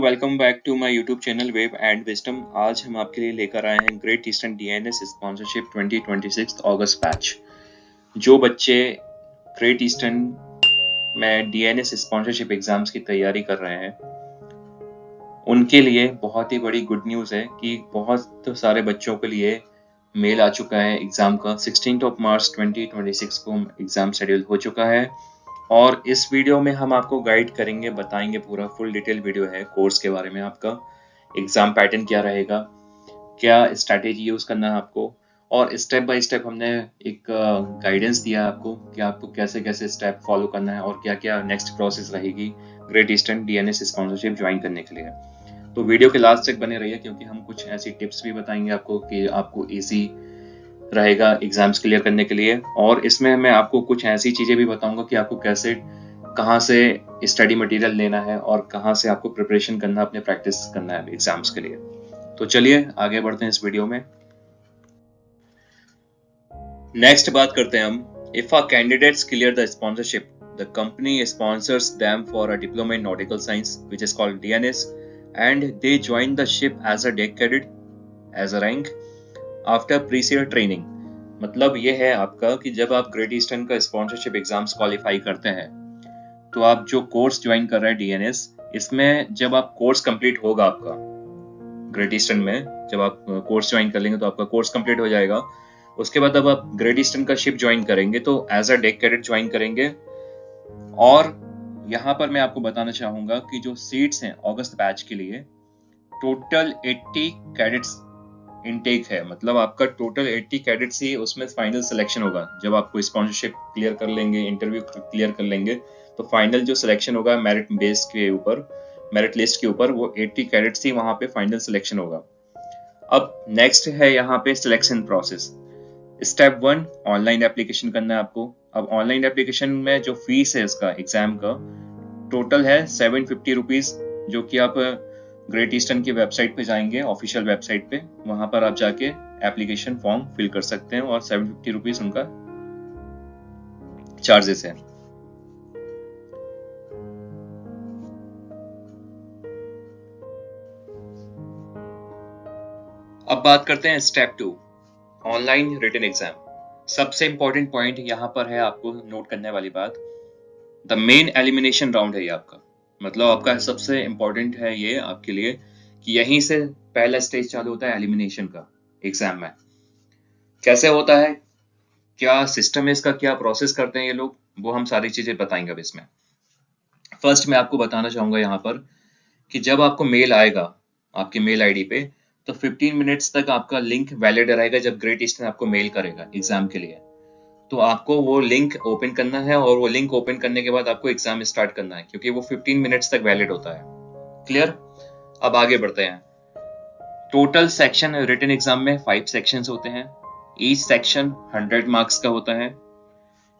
Welcome back to my YouTube channel Web and Wisdom. आज हम आपके लिए लेकर आए हैं ग्रेट ईस्टर्न डीएनएस स्पॉन्सरशिप 2026 अगस्त बैच। जो बच्चे ग्रेट ईस्टर्न में डीएनएस स्पॉन्सरशिप एग्जाम्स की तैयारी कर रहे हैं उनके लिए बहुत ही बड़ी गुड न्यूज़ है कि बहुत सारे बच्चों के लिए मेल आ चुका है एग्ज़ाम का। 16 मार्च 2026 को एग्ज़ाम शेड्यूल हो चुका है और इस वीडियो में हम आपको गाइड करेंगे, बताएंगे, पूरा फुल डिटेल वीडियो है कोर्स के बारे में। आपका एग्ज़ाम पैटर्न क्या रहेगा, क्या स्ट्रैटेजी यूज़ करना है आपको, और स्टेप बाय स्टेप हमने एक गाइडेंस दिया है आपको कि आपको कैसे कैसे स्टेप फॉलो करना है और क्या क्या नेक्स्ट प्रोसेस रहेगी great Eastern DNS sponsorship join करने के लिए। तो वीडियो के लास्ट तक बने रहिए क्योंकि हम कुछ ऐसी टिप्स भी बताएंगे आपको कि आपको इजी रहेगा एग्जाम्स क्लियर करने के लिए। और इसमें मैं आपको कुछ ऐसी चीज़ें भी बताऊंगा कि आपको कैसे, कहाँ से स्टडी मटेरियल लेना है और कहाँ से आपको प्रिपरेशन करना है, अपने प्रैक्टिस करना है एग्जाम्स के लिए। तो चलिए आगे बढ़ते हैं इस वीडियो में। नेक्स्ट बात करते हैं हम, if a candidates clear the sponsorship, the company sponsors them for a diploma in nautical science which is called DNS and they join the ship as a deck cadet as a rank after pre sea training. मतलब ये है आपका कि जब आप Great Eastern का sponsorship exams qualify करते हैं तो आप जो कोर्स ज्वाइन कर रहे हैं डीएनएस, इसमें जब आप कोर्स कंप्लीट होगा आपका ग्रेट ईस्टर्न में, जब आप कोर्स ज्वाइन कर लेंगे तो आपका कोर्स कंप्लीट हो जाएगा। उसके बाद अब आप ग्रेट ईस्टर्न का शिप ज्वाइन करेंगे तो as a deck cadet join करेंगे। और यहाँ पर मैं आपको बताना चाहूंगा कि जो सीट्स हैं अगस्त बैच के लिए टोटल 80 कैडेट्स इनटेक है। मतलब आपका टोटल 80 कैडेट्स ही उसमें फाइनल सिलेक्शन होगा। जब आपको स्पॉन्सरशिप क्लियर कर लेंगे, इंटरव्यू क्लियर कर लेंगे, तो फाइनल जो सिलेक्शन होगा मेरिट बेस के ऊपर, मेरिट लिस्ट के ऊपर, वो 80 कैडेट्स ही वहां पे फाइनल सिलेक्शन होगा। अब नेक्स्ट है यहाँ पे selection process. Step 1, online application करना है आपको। अब ऑनलाइन एप्लीकेशन में जो फीस है इसका एग्जाम का टोटल है 750 रुपीज, जो कि आप ग्रेट ईस्टर्न की वेबसाइट पे जाएंगे, ऑफिशियल वेबसाइट पे, वहां पर आप जाके एप्लीकेशन फॉर्म फिल कर सकते हैं और 750 रुपीज उनका चार्जेस है। अब बात करते हैं स्टेप 2, ऑनलाइन रिटन एग्जाम। सबसे इंपॉर्टेंट पॉइंट यहाँ पर है आपको नोट करने वाली बात, द मेन एलिमिनेशन राउंड है ये आपका। मतलब आपका सबसे इंपॉर्टेंट है ये आपके लिए कि यहीं से पहला स्टेज चालू होता है एलिमिनेशन का एग्जाम में। कैसे होता है, क्या सिस्टम है इसका, क्या प्रोसेस करते हैं ये लोग, वो हम सारी चीजें बताएंगे अब इसमें। फर्स्ट मैं आपको बताना चाहूंगा यहाँ पर कि जब आपको मेल आएगा आपकी मेल आईडी पे, तो 15 मिनट्स तक आपका लिंक वैलिड रहेगा। जब ग्रेट ईस्टर्न आपको मेल करेगा एग्जाम के लिए, तो आपको वो लिंक ओपन करना है और वो लिंक ओपन करने के बाद आपको एग्जाम स्टार्ट करना है, क्योंकि वो 15 मिनट्स तक वैलिड होता है। क्लियर? अब आगे बढ़ते हैं। टोटल सेक्शन रिटन एग्जाम में 5 सेक्शंस होते हैं। ईच सेक्शन 100 मार्क्स का होता है।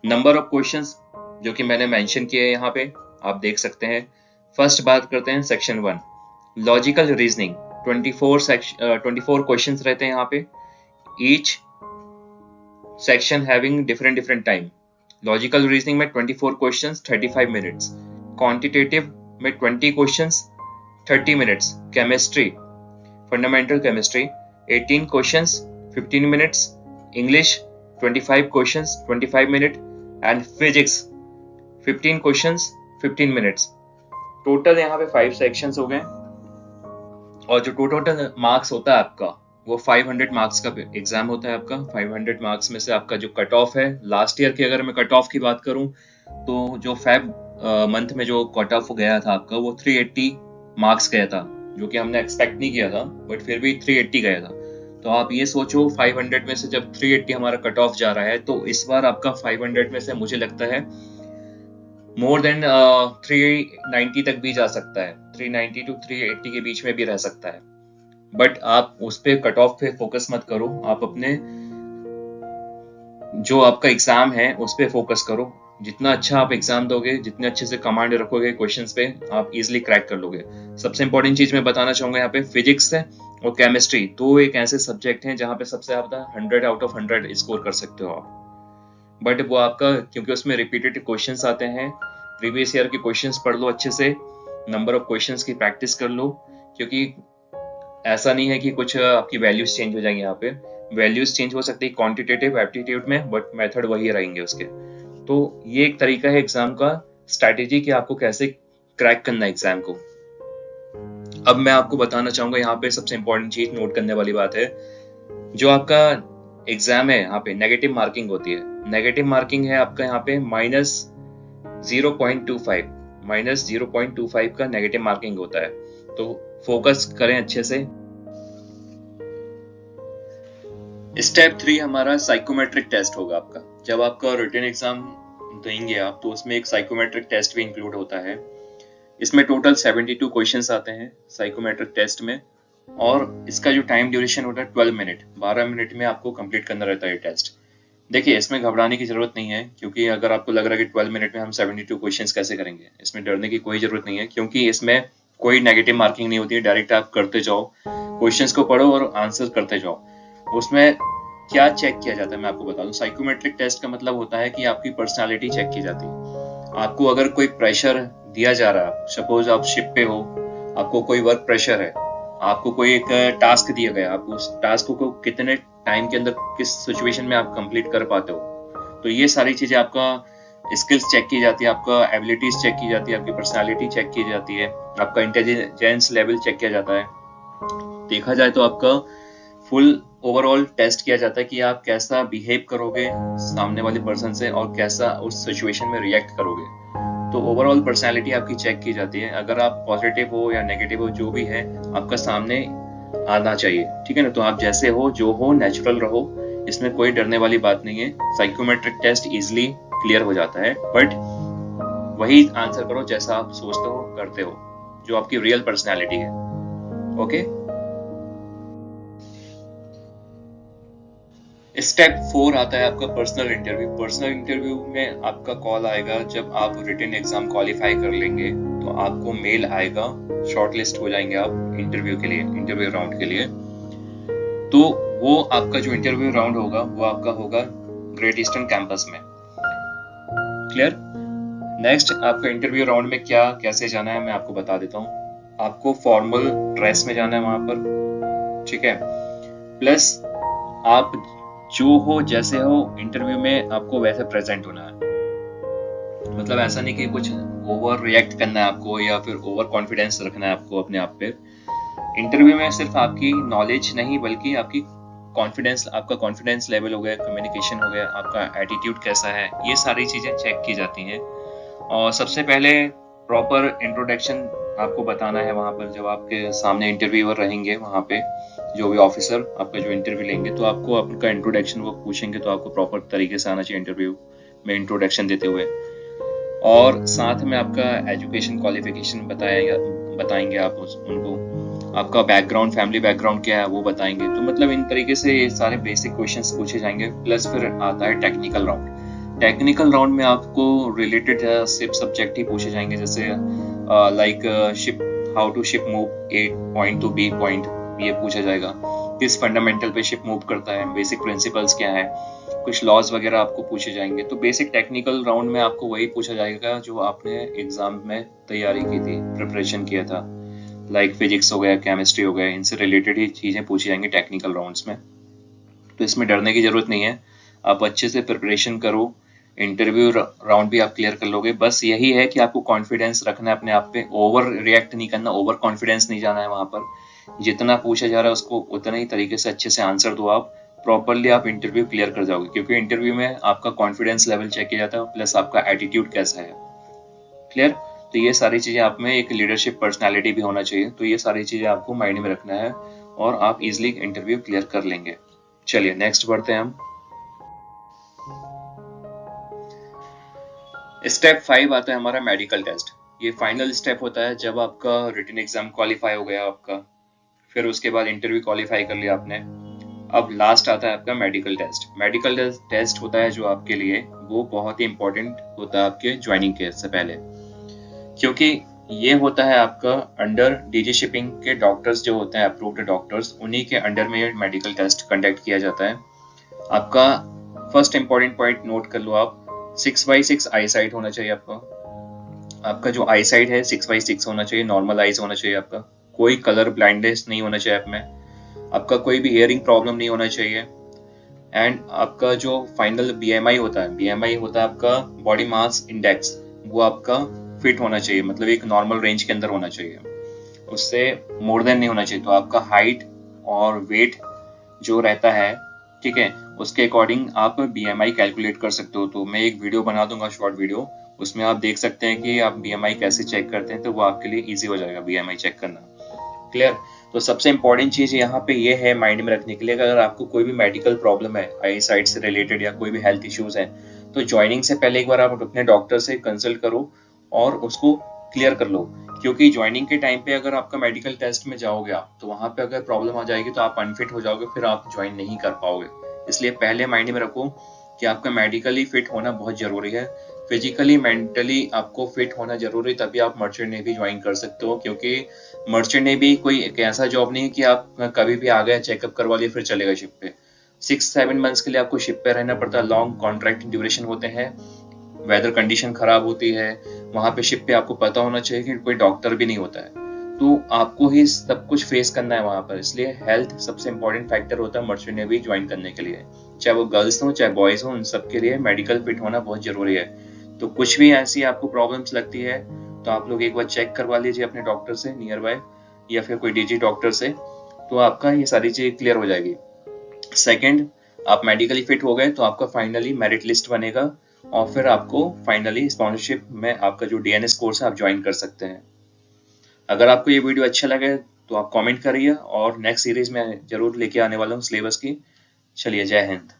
नंबर ऑफ क्वेश्चंस जो कि मैंने मेंशन किए हैं यहाँ पे, आप देख सकते हैं। फर्स्ट बात करते हैं सेक्शन 1, लॉजिकल रीजनिंग। 24 क्वेश्चंस रहते हैं यहाँ पे, each section having different time. Logical reasoning में 24 क्वेश्चंस 35 मिनट्स, क्वांटिटेटिव में 20 questions 30 minutes, chemistry fundamental chemistry 18 questions 15 minutes, English 25 questions 25 minute, and physics 15 questions 15 minutes. Total यहाँ पे 5 सेक्शंस हो गए और जो टोटल मार्क्स होता है आपका वो 500 मार्क्स का एग्जाम होता है आपका। 500 मार्क्स में से आपका जो कट ऑफ है, लास्ट ईयर की अगर मैं कट ऑफ की बात करूं तो जो फेब मंथ में जो कट ऑफ गया था आपका वो 380 मार्क्स गया था, जो कि हमने एक्सपेक्ट नहीं किया था, बट फिर भी 380 गया था। तो आप ये सोचो 500 में से जब 380 हमारा कट ऑफ जा रहा है, तो इस बार आपका 500 में से मुझे लगता है मोर देन 390 तक भी जा सकता है, 390 टू 380 के बीच में भी रह सकता है। बट आप उस पे कट ऑफ पे फोकस मत करो, आप अपने जो आपका एग्जाम है उस पे फोकस करो। जितना अच्छा आप एग्जाम दोगे, जितने अच्छे से कमांड रखोगे क्वेश्चंस पे, आप इजीली क्रैक कर लोगे। सबसे इंपॉर्टेंट चीज मैं बताना चाहूंगा यहाँ पे, फिजिक्स है और केमिस्ट्री दो एक ऐसे सब्जेक्ट हैं जहाँ पे सबसे ज्यादा 100 आउट ऑफ 100 स्कोर कर सकते हो आप। बट वो आपका, क्योंकि उसमें रिपीटेड क्वेश्चंस आते हैं, प्रीवियस ईयर के क्वेश्चंस पढ़ लो अच्छे से, नंबर ऑफ क्वेश्चंस की प्रैक्टिस कर लो, क्योंकि ऐसा नहीं है कि कुछ आपकी वैल्यूज चेंज हो जाएंगी। यहाँ पे वैल्यूज चेंज हो सकती है क्वांटिटेटिव एप्टीट्यूड में, बट मेथड वही रहेंगे उसके। तो ये एक तरीका है एग्जाम का स्ट्रैटेजी कि आपको कैसे क्रैक करना है एग्जाम को। अब मैं आपको बताना चाहूंगा यहाँ पे सबसे इंपॉर्टेंट चीज नोट करने वाली बात है, जो आपका एग्जाम है यहाँ पे नेगेटिव मार्किंग होती है। नेगेटिव मार्किंग है आपका यहाँ पे -0.25, -0.25 का नेगेटिव मार्किंग होता है। तो फोकस करें अच्छे से। स्टेप 3 हमारा साइकोमेट्रिक टेस्ट होगा आपका। जब आपका रिटन एग्जाम देंगे आप, तो उसमें एक साइकोमेट्रिक टेस्ट भी इंक्लूड होता है। इसमें टोटल 72 क्वेश्चंस आते हैं साइकोमेट्रिक टेस्ट में, और इसका जो टाइम ड्यूरेशन होता है 12 मिनट, 12 मिनट में आपको कंप्लीट करना रहता है टेस्ट। देखिए, इसमें घबराने की जरूरत नहीं है, क्योंकि अगर आपको लग रहा है कि 12 मिनट में हम 72 क्वेश्चंस कैसे करेंगे, इसमें डरने की कोई जरूरत नहीं है, क्योंकि इसमें कोई नेगेटिव मार्किंग नहीं होती है। डायरेक्ट आप करते जाओ, क्वेश्चंस को पढ़ो और आंसर करते जाओ। उसमें क्या चेक किया जाता है मैं आपको बता दूं। साइकोमेट्रिक टेस्ट का मतलब होता है कि आपकी पर्सनालिटी चेक की जाती है। आपको अगर कोई प्रेशर दिया जा रहा है, सपोज आप शिप पे हो, आपको कोई वर्क प्रेशर है, आपको कोई एक टास्क दिया गया, आप उस टास्क को कितने टाइम के अंदर किस सिचुएशन में आप कंप्लीट कर पाते हो, तो ये सारी चीजें आपका स्किल्स चेक की जाती है, आपका एबिलिटीज चेक की जाती है, आपकी पर्सनालिटी चेक की जाती है, आपका इंटेलिजेंस लेवल चेक किया जाता है। देखा जाए तो आपका फुल ओवरऑल टेस्ट किया जाता है कि आप कैसा बिहेव करोगे सामने वाले पर्सन से और कैसा उस सिचुएशन में रिएक्ट करोगे। तो ओवरऑल पर्सनालिटी आपकी चेक की जाती है। अगर आप पॉजिटिव हो या नेगेटिव हो, जो भी है आपका सामने आना चाहिए, ठीक है ना। तो आप जैसे हो, जो हो, नेचुरल रहो, इसमें कोई डरने वाली बात नहीं है। साइकोमेट्रिक टेस्ट इजिली क्लियर हो जाता है, बट वही आंसर करो जैसा आप सोचते हो, करते हो, जो आपकी रियल पर्सनालिटी है। ओके। स्टेप 4 आता है आपका पर्सनल इंटरव्यू। पर्सनल इंटरव्यू में आपका कॉल आएगा जब आप रिटन एग्जाम क्वालिफाई कर लेंगे, तो आपको मेल आएगा, शॉर्टलिस्ट हो जाएंगे आप इंटरव्यू के लिए, इंटरव्यू राउंड के लिए। तो वो आपका जो इंटरव्यू राउंड होगा वो आपका होगा ग्रेट ईस्टर्न कैंपस में। क्लियर। नेक्स्ट आपका इंटरव्यू राउंड में क्या कैसे जाना है मैं आपको बता देता हूँ। आपको फॉर्मल ड्रेस में जाना है वहां पर, ठीक है। प्लस आप जो हो, जैसे हो, इंटरव्यू में आपको वैसे प्रेजेंट होना है। मतलब ऐसा नहीं कि कुछ ओवर रिएक्ट करना है आपको या फिर ओवर कॉन्फिडेंस रखना है आपको अपने आप पे। इंटरव्यू में सिर्फ आपकी नॉलेज नहीं, बल्कि आपकी कॉन्फिडेंस, आपका कॉन्फिडेंस लेवल हो गया, कम्युनिकेशन हो गया, आपका एटीट्यूड कैसा है, ये सारी चीजें चेक की जाती हैं। और सबसे पहले प्रॉपर इंट्रोडक्शन आपको बताना है वहां पर। जब आपके सामने इंटरव्यूअर रहेंगे वहां पे, जो भी ऑफिसर आपका जो इंटरव्यू लेंगे, तो आपको आपका इंट्रोडक्शन वो पूछेंगे, तो आपको प्रॉपर तरीके से आना चाहिए इंटरव्यू में इंट्रोडक्शन देते हुए। और साथ में आपका एजुकेशन क्वालिफिकेशन बताएंगे आप उनको, आपका बैकग्राउंड, फैमिली बैकग्राउंड क्या है वो बताएंगे। तो मतलब इन तरीके से ये सारे बेसिक क्वेश्चंस पूछे जाएंगे। प्लस फिर आता है टेक्निकल राउंड। टेक्निकल राउंड में आपको रिलेटेड शिप सब्जेक्ट ही पूछे जाएंगे, जैसे like ship, how to ship move A point to B point, ये पूछा जाएगा। किस फंडामेंटल पे शिप मूव करता है, बेसिक प्रिंसिपल्स क्या है, कुछ लॉज वगैरह आपको पूछे जाएंगे। तो बेसिक टेक्निकल राउंड में आपको वही पूछा जाएगा जो आपने एग्जाम में तैयारी की थी, प्रिपरेशन किया था, लाइक फिजिक्स हो गया, केमिस्ट्री हो गया, इनसे रिलेटेड ही चीजें पूछी जाएंगी टेक्निकल राउंड्स में। तो इसमें डरने की जरूरत नहीं है, आप अच्छे से प्रिपरेशन करो, इंटरव्यू राउंड भी आप क्लियर कर लोगे। बस यही है कि आपको कॉन्फिडेंस रखना है अपने आप पे, ओवर रिएक्ट नहीं करना, ओवर कॉन्फिडेंस नहीं जाना है वहां पर। जितना पूछा जा रहा है उसको उतना ही तरीके से अच्छे से आंसर दो आप, प्रॉपरली आप इंटरव्यू क्लियर कर जाओगे। क्योंकि इंटरव्यू में आपका कॉन्फिडेंस लेवल चेक किया जाता है, प्लस आपका एटीट्यूड कैसा है। क्लियर। तो ये सारी चीजें आप में, एक लीडरशिप पर्सनालिटी भी होना चाहिए। तो ये सारी चीजें आपको माइंड में रखना है और आप इजिली इंटरव्यू क्लियर कर लेंगे। चलिए नेक्स्ट बढ़ते हैं हम। स्टेप 5 आता है हमारा मेडिकल टेस्ट। ये फाइनल स्टेप होता है जब आपका रिटन एग्जाम क्वालिफाई हो गया आपका, फिर उसके बाद इंटरव्यू क्वालिफाई कर लिया आपने, अब लास्ट आता है आपका मेडिकल टेस्ट। मेडिकल टेस्ट होता है जो आपके लिए, वो बहुत ही इंपॉर्टेंट होता है आपके ज्वाइनिंग के से पहले, क्योंकि ये होता है आपका अंडर डीजी शिपिंग के डॉक्टर्स जो होते हैं, अप्रूव्ड डॉक्टर्स, उन्हीं के अंडर में ये मेडिकल टेस्ट कंडक्ट किया जाता है। आपका फर्स्ट इंपॉर्टेंट पॉइंट नोट कर लो आप, 6/6 आई साइट होना चाहिए आपका, आपका जो आई साइड है 6/6 होना चाहिए, नॉर्मल आइज होना चाहिए आपका, कोई कलर ब्लाइंडनेस नहीं होना चाहिए आप में, आपका कोई भी हियरिंग प्रॉब्लम नहीं होना चाहिए, एंड आपका जो फाइनल बीएमआई होता है, बीएमआई होता है आपका बॉडी मास इंडेक्स, वो आपका फिट होना चाहिए, मतलब एक नॉर्मल रेंज के अंदर होना चाहिए, उससे मोर देन नहीं होना चाहिए। तो आपका हाइट और वेट जो रहता है, ठीक है, उसके अकॉर्डिंग आप बीएमआई कैलकुलेट कर सकते हो। तो मैं एक वीडियो बना दूंगा, शॉर्ट वीडियो, उसमें आप देख सकते हैं कि आप बीएमआई कैसे चेक करते हैं, तो वो आपके लिए इजी हो जाएगा बीएमआई चेक करना। क्लियर? तो सबसे इंपॉर्टेंट चीज यहाँ पे ये है माइंड में रखने के लिए, अगर आपको कोई भी मेडिकल प्रॉब्लम है आई साइट से रिलेटेड या कोई भी हेल्थ इश्यूज है, तो ज्वाइनिंग से पहले एक बार आप अपने डॉक्टर से कंसल्ट करो और उसको क्लियर कर लो, क्योंकि ज्वाइनिंग के टाइम पे अगर आपका मेडिकल टेस्ट में जाओगे आप, तो वहां पे अगर प्रॉब्लम आ जाएगी तो आप अनफिट हो जाओगे, फिर आप ज्वाइन नहीं कर पाओगे। इसलिए पहले माइंड में रखो कि आपका मेडिकली फिट होना बहुत जरूरी है, फिजिकली मेंटली आपको फिट होना जरूरी, तभी आप मर्चेंट नेवी ज्वाइन कर सकते हो। क्योंकि मर्चेंट नेवी कोई एक ऐसा जॉब नहीं है कि आप कभी भी आ गए चेकअप करवा लिए फिर चले गए शिप पे। 6-7 मंथ्स के लिए आपको शिप पे रहना पड़ता है, लॉन्ग कॉन्ट्रैक्ट ड्यूरेशन होते हैं, वेदर कंडीशन खराब होती है, वहां पे शिप पे आपको पता होना चाहिए कि कोई डॉक्टर भी नहीं होता है, तो आपको ही सब कुछ फेस करना है वहां पर। इसलिए हेल्थ सबसे इंपॉर्टेंट फैक्टर होता है मर्चेंट नेवी ज्वाइन करने के लिए, चाहे वो गर्ल्स हो चाहे बॉयज हो, उन सबके लिए मेडिकल फिट होना बहुत जरूरी है। तो कुछ भी ऐसी आपको प्रॉब्लम्स लगती है तो आप लोग एक बार चेक करवा लीजिए अपने डॉक्टर से नियर बाय, या फिर कोई डीजी डॉक्टर से, तो आपका ये सारी चीज क्लियर हो जाएगी। सेकंड, आप मेडिकली फिट हो गए तो आपका फाइनली मेरिट लिस्ट बनेगा, और फिर आपको फाइनली स्पॉन्सरशिप में आपका जो डीएनएस कोर्स है आप ज्वाइन कर सकते हैं। अगर आपको ये वीडियो अच्छा लगे तो आप कमेंट करिए, और नेक्स्ट सीरीज में जरूर लेके आने वाला हूँ सिलेबस की। चलिए, जय हिंद।